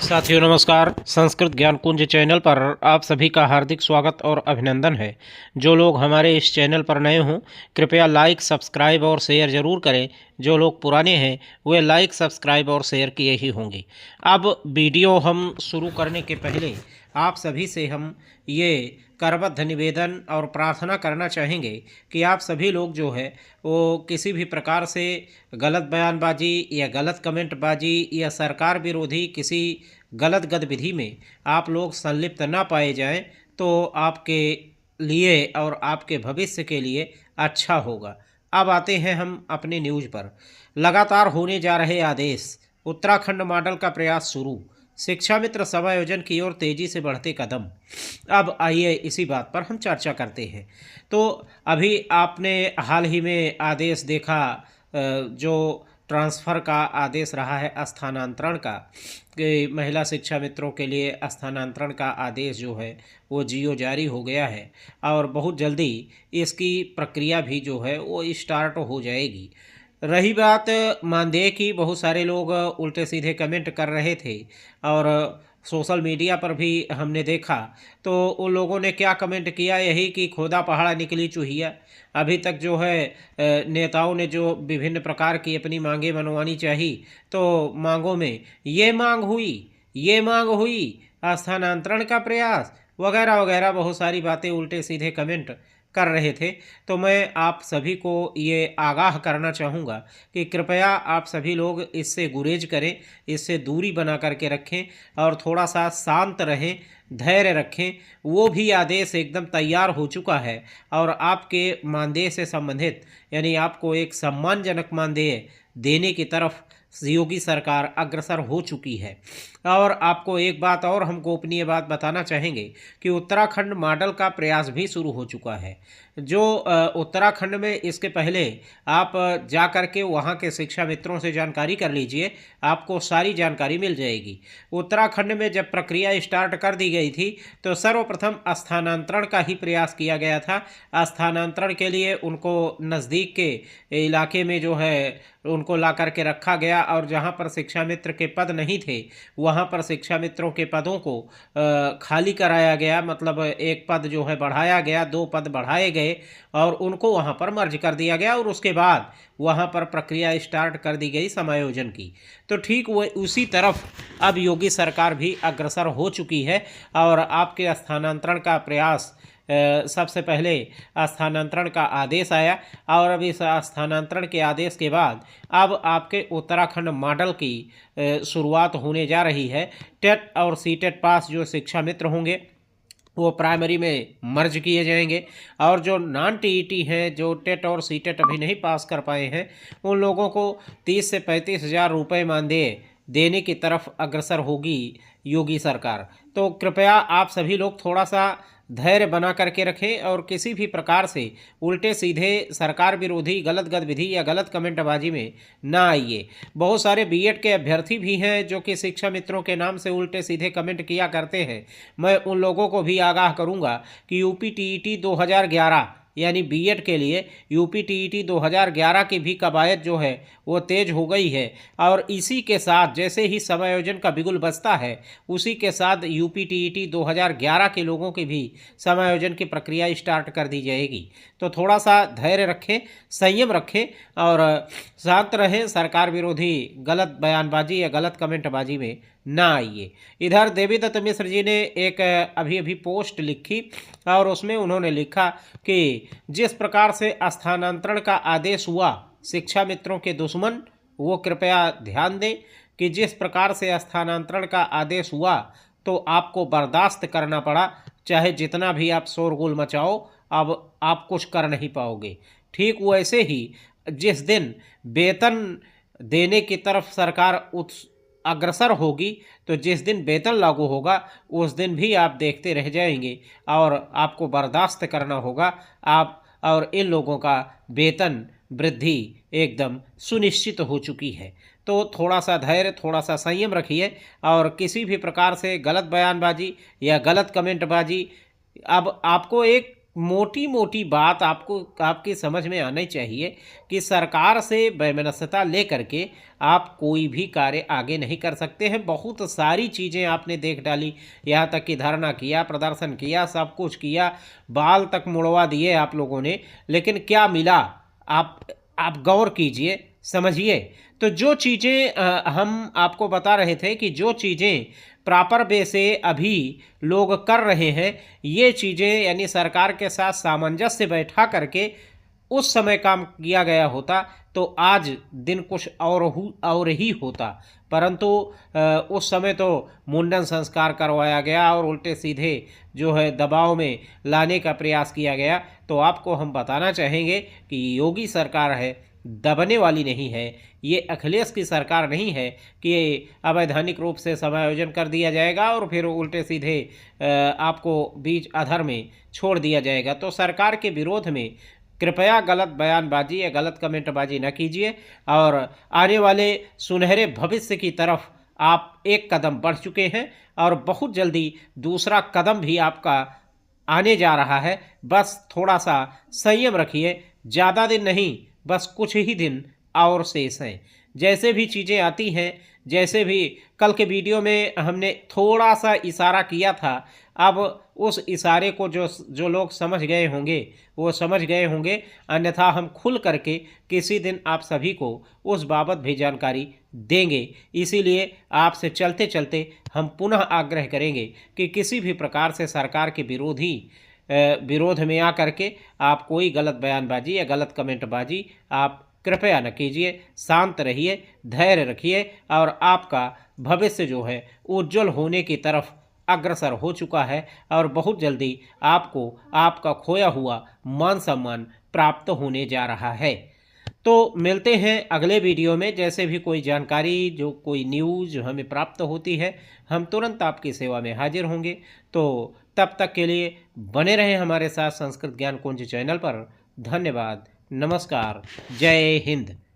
साथियों नमस्कार। संस्कृत ज्ञान कुंज चैनल पर आप सभी का हार्दिक स्वागत और अभिनंदन है। जो लोग हमारे इस चैनल पर नए हों कृपया लाइक सब्सक्राइब और शेयर ज़रूर करें। जो लोग पुराने हैं वे लाइक सब्सक्राइब और शेयर किए ही होंगे। अब वीडियो हम शुरू करने के पहले आप सभी से हम ये करबद्ध निवेदन और प्रार्थना करना चाहेंगे कि आप सभी लोग जो है वो किसी भी प्रकार से गलत बयानबाजी या गलत कमेंटबाजी या सरकार विरोधी किसी गलत गतिविधि में आप लोग संलिप्त ना पाए जाएं तो आपके लिए और आपके भविष्य के लिए अच्छा होगा। अब आते हैं हम अपने न्यूज़ पर। लगातार होने जा रहे आदेश, उत्तराखंड मॉडल का प्रयास शुरू, शिक्षा मित्र समायोजन की ओर तेजी से बढ़ते कदम। अब आइए इसी बात पर हम चर्चा करते हैं। तो अभी आपने हाल ही में आदेश देखा, जो ट्रांसफ़र का आदेश रहा है स्थानांतरण का, कि महिला शिक्षा मित्रों के लिए स्थानांतरण का आदेश जो है वो जियो जारी हो गया है और बहुत जल्दी इसकी प्रक्रिया भी जो है वो स्टार्ट हो जाएगी। रही बात मानदेय की, बहुत सारे लोग उल्टे सीधे कमेंट कर रहे थे और सोशल मीडिया पर भी हमने देखा तो उन लोगों ने क्या कमेंट किया, यही कि खोदा पहाड़ा निकली चूहिया। अभी तक जो है नेताओं ने जो विभिन्न प्रकार की अपनी मांगें मनवानी चाहिए तो मांगों में ये मांग हुई स्थानांतरण का प्रयास वगैरह वगैरह बहुत सारी बातें उल्टे सीधे कमेंट कर रहे थे। तो मैं आप सभी को ये आगाह करना चाहूँगा कि कृपया आप सभी लोग इससे गुरेज करें, इससे दूरी बना करके रखें और थोड़ा सा शांत रहें, धैर्य रखें। वो भी आदेश एकदम तैयार हो चुका है और आपके मानदेय से संबंधित यानी आपको एक सम्मानजनक मानदेय देने की तरफ योगी सरकार अग्रसर हो चुकी है। और आपको एक बात और हम गोपनीय बात बताना चाहेंगे कि उत्तराखंड मॉडल का प्रयास भी शुरू हो चुका है। जो उत्तराखंड में इसके पहले आप जा कर के वहाँ के शिक्षा मित्रों से जानकारी कर लीजिए, आपको सारी जानकारी मिल जाएगी। उत्तराखंड में जब प्रक्रिया स्टार्ट कर दी गई थी तो सर्वप्रथम स्थानांतरण का ही प्रयास किया गया था। स्थानांतरण के लिए उनको नज़दीक के इलाके में जो है उनको ला करके रखा गया और जहाँ पर शिक्षा मित्र के पद नहीं थे वहाँ पर शिक्षा मित्रों के पदों को खाली कराया गया, मतलब एक पद जो है बढ़ाया गया, 2 पद बढ़ाए गए और उनको वहाँ पर मर्ज कर दिया गया और उसके बाद वहाँ पर प्रक्रिया स्टार्ट कर दी गई समायोजन की। तो ठीक वो उसी तरफ अब योगी सरकार भी अग्रसर हो चुकी है और आपके स्थानांतरण का प्रयास सबसे पहले स्थानांतरण का आदेश आया और अब इस स्थानांतरण के आदेश के बाद अब आपके उत्तराखंड मॉडल की शुरुआत होने जा रही है। टेट और सीटेट पास जो शिक्षा मित्र होंगे वो प्राइमरी में मर्ज किए जाएंगे और जो नॉन टीईटी हैं, जो टेट और सीटेट अभी नहीं पास कर पाए हैं, उन लोगों को 30 से 35 हज़ार रुपये मानदेय देने की तरफ अग्रसर होगी योगी सरकार। तो कृपया आप सभी लोग थोड़ा सा धैर्य बना करके रखें और किसी भी प्रकार से उल्टे सीधे सरकार विरोधी गलत गतिविधि या गलत कमेंटबाजी में ना आइए। बहुत सारे बीएड के अभ्यर्थी भी हैं जो कि शिक्षा मित्रों के नाम से उल्टे सीधे कमेंट किया करते हैं। मैं उन लोगों को भी आगाह करूंगा कि यूपी टीईटी 2011 यानी बीएड के लिए यूपी टीईटी 2011 की भी कवायद जो है वो तेज हो गई है और इसी के साथ जैसे ही समायोजन का बिगुल बजता है उसी के साथ यूपी टीईटी 2011 के लोगों की भी समायोजन की प्रक्रिया स्टार्ट कर दी जाएगी। तो थोड़ा सा धैर्य रखें, संयम रखें और शांत रहें, सरकार विरोधी गलत बयानबाजी या गलत कमेंटबाजी में ना आइए। इधर देवीदत्त मिश्र जी ने एक अभी पोस्ट लिखी और उसमें उन्होंने लिखा कि जिस प्रकार से स्थानांतरण का आदेश हुआ, शिक्षा मित्रों के दुश्मन वो कृपया ध्यान दें कि जिस प्रकार से स्थानांतरण का आदेश हुआ तो आपको बर्दाश्त करना पड़ा, चाहे जितना भी आप शोरगुल मचाओ अब आप कुछ कर नहीं पाओगे। ठीक वैसे ही जिस दिन वेतन देने की तरफ सरकार अग्रसर होगी तो जिस दिन वेतन लागू होगा उस दिन भी आप देखते रह जाएंगे और आपको बर्दाश्त करना होगा। आप और इन लोगों का वेतन वृद्धि एकदम सुनिश्चित हो चुकी है। तो थोड़ा सा धैर्य, थोड़ा सा संयम रखिए और किसी भी प्रकार से गलत बयानबाजी या गलत कमेंटबाजी, अब आपको एक मोटी मोटी बात आपको आपकी समझ में आनी चाहिए कि सरकार से वैमनस्यता लेकर के आप कोई भी कार्य आगे नहीं कर सकते हैं। बहुत सारी चीज़ें आपने देख डाली, यहाँ तक कि धरना किया, प्रदर्शन किया, सब कुछ किया, बाल तक मुड़वा दिए आप लोगों ने, लेकिन क्या मिला? आप गौर कीजिए, समझिए। तो जो चीज़ें हम आपको बता रहे थे कि जो चीज़ें प्रॉपर वे से अभी लोग कर रहे हैं, ये चीज़ें यानी सरकार के साथ सामंजस्य बैठा करके उस समय काम किया गया होता तो आज दिन कुछ और ही होता। परंतु उस समय तो मुंडन संस्कार करवाया गया और उल्टे सीधे जो है दबाव में लाने का प्रयास किया गया। तो आपको हम बताना चाहेंगे कि योगी सरकार है, दबने वाली नहीं है। ये अखिलेश की सरकार नहीं है कि अवैधानिक रूप से समायोजन कर दिया जाएगा और फिर उल्टे सीधे आपको बीच अधर में छोड़ दिया जाएगा। तो सरकार के विरोध में कृपया गलत बयानबाजी या गलत कमेंटबाजी न कीजिए और आने वाले सुनहरे भविष्य की तरफ आप एक कदम बढ़ चुके हैं और बहुत जल्दी दूसरा कदम भी आपका आने जा रहा है। बस थोड़ा सा संयम रखिए, ज़्यादा दिन नहीं, बस कुछ ही दिन और शेष हैं। जैसे भी चीज़ें आती हैं, जैसे भी कल के वीडियो में हमने थोड़ा सा इशारा किया था, अब उस इशारे को जो लोग समझ गए होंगे वो समझ गए होंगे, अन्यथा हम खुल करके किसी दिन आप सभी को उस बाबत भी जानकारी देंगे। इसीलिए आपसे चलते चलते हम पुनः आग्रह करेंगे कि किसी भी प्रकार से सरकार के विरोध में आकर के आप कोई गलत बयानबाजी या गलत कमेंटबाजी आप कृपया न कीजिए। शांत रहिए, धैर्य रखिए और आपका भविष्य जो है उज्जवल होने की तरफ अग्रसर हो चुका है और बहुत जल्दी आपको आपका खोया हुआ मान सम्मान प्राप्त होने जा रहा है। तो मिलते हैं अगले वीडियो में। जैसे भी कोई जानकारी, जो कोई न्यूज़ हमें प्राप्त होती है, हम तुरंत आपकी सेवा में हाजिर होंगे। तो तब तक के लिए बने रहें हमारे साथ संस्कृत ज्ञान कुंज चैनल पर। धन्यवाद, नमस्कार, जय हिंद।